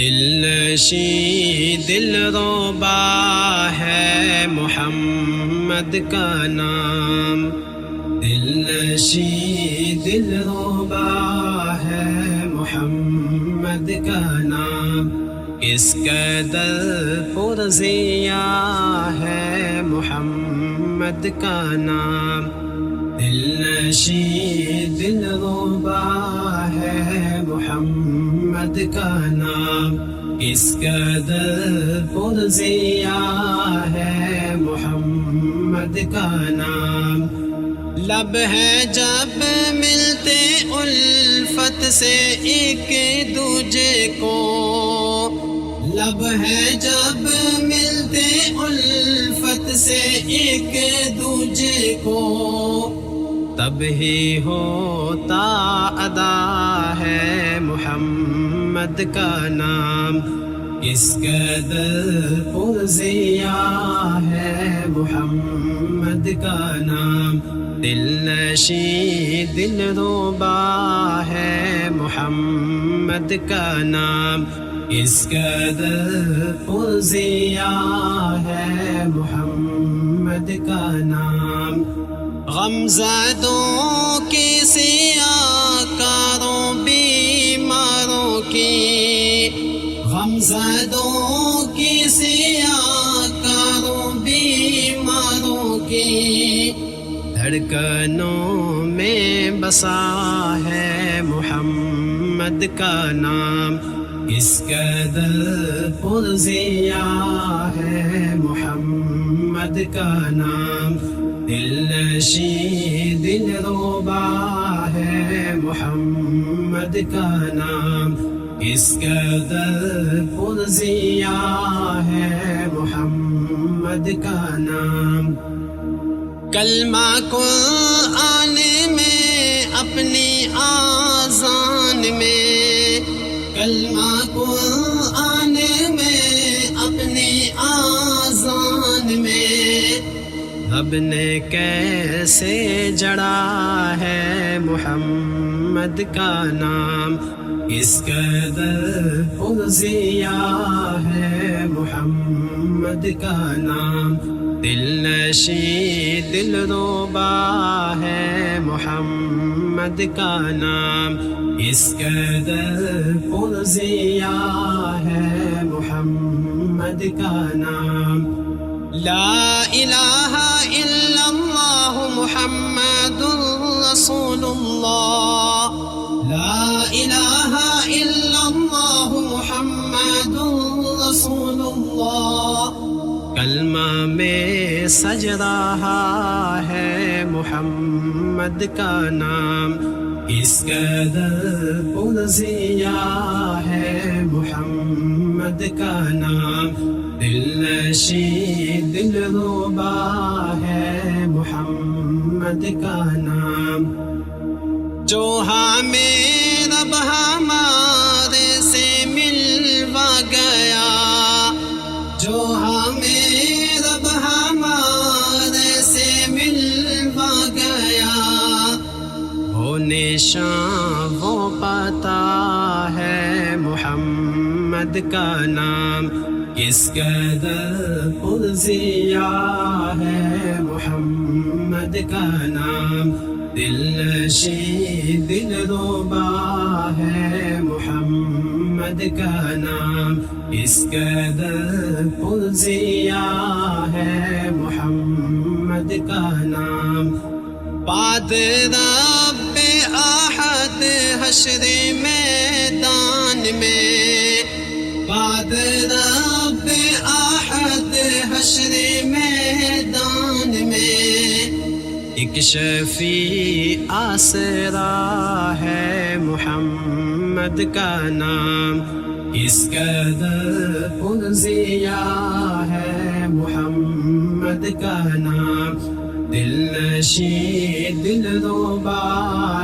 دلنشیں دلربا ہے محمد کا نام، دلنشیں دلربا ہے محمد کا نام، اس قدر پرزیا ہے محمد کا نام، دلنشیں دلربا ہے محمد کا نام، اس قدر پرزیا ہے محمد کا نام، لب ہے جب ملتے الفت سے ایک دوجے کو، لب ہے جب ملتے الفت سے ایک دوجے کو، تب ہی ہوتا ادا ہے محمد کا نام، اس قدر پرزیا ہے محمد کا نام، دلنشیں دلربا ہے محمد کا نام، اس قدر پرزیا ہے محمد کا نام، غمزدوں کی سیاکاروں بیماروں کی، غمزدوں کی سیاکاروں بیماروں کی، دھڑکنوں میں بسا ہے محمد کا نام، اس قدر پرزیا ہے محمد کا نام، دلنشیں دلربا ہے محمد کا نام، اس قدر پرزیا ہے محمد کا نام، کلمہ قرآن میں اپنی آذان میں، کلمہ قرآن میں اپنی آذان میں، رب نے کیسے جڑا ہے محمد کا نام، اس قدر پرزیا ہے محمد کا نام، دلنشیں دلربا ہے محمد کا نام، اس قدر پرزیا ہے محمد کا نام، لا الہ الا اللہ محمد رسول اللہ، لا الہ الا اللہ محمد رسول اللہ، کلمہ میں سج رہا ہے محمد کا نام، اس قدر پرزیا ہے محمد کا نام، دلنشیں دلربا ہے محمد کا نام، جو ہمیں رب ہمارے سے ملوا گیا، جو ہمیں رب ہمارے سے ملوا گیا، وہ نشان وہ پتا ہے محمد کا نام، اس قدر پرزیا ہے محمد کا نام، دلنشیں دلربا ہے محمد کا نام، اس قدر پرزیا ہے محمد کا نام، بعد رب احد حشر میدان میں، بعد رب احد حشر میدان میں، ایک شفیع آسرا ہے محمد کا نام، اس قدر پرزیا ہے محمد کا نام، دلنشیں دلربا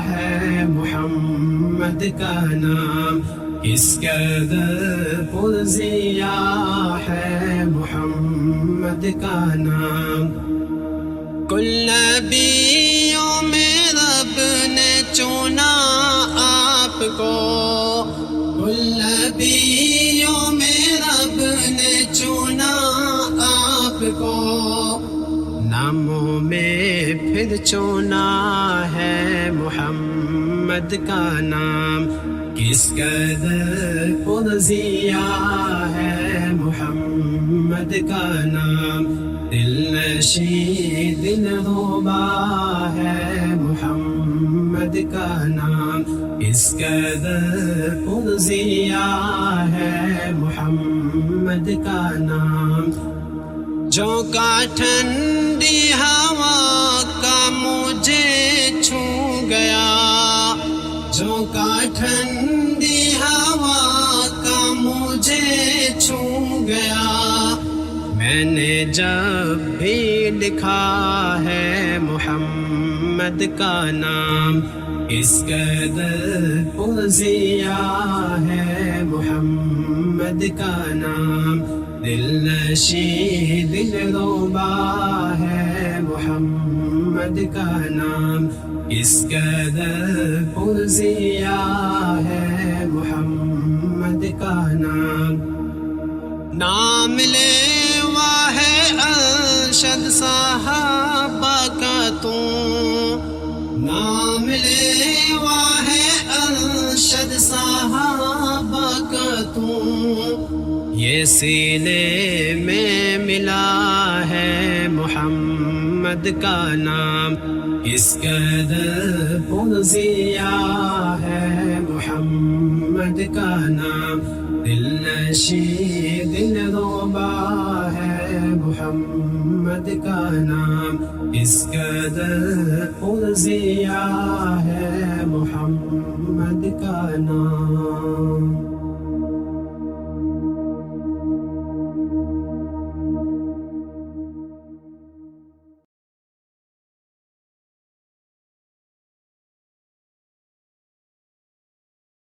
ہے محمد کا نام، اس قدر پرزیا ہے محمد کا نام، کل نبیوں میں رب نے چنا آپ کو، کل نبیوں ناموں میں پھر چونا ہے محمد کا نام، کس قدر پرزیا ہے محمد کا نام، دل نشیں دلربا ہے محمد کا نام، کس قدر پرزیا ہے محمد کا نام۔ جھونکا ٹھنڈی ہوا کا مجھے چھو گیا، جھونکا ٹھنڈی ہوا کا مجھے چھو گیا، میں نے جب بھی لکھا ہے محمد کا نام، اس قدر پرزیا ہے محمد کا نام، دل نشیں دلربا ہے محمد کا نام، اس قدر پرزیا ہے محمد کا نام۔ نام لیوا ہے ارشد صحابہ کا تو، نام لیوا ہے ارشد صحابہ کا تو، یہ سینے میں ملا ہے محمد کا نام، اس قدر پرزیا ہے محمد کا نام، دل نشیں دلربا ہے محمد کا نام، اس قدر پرزیا ہے محمد کا نام۔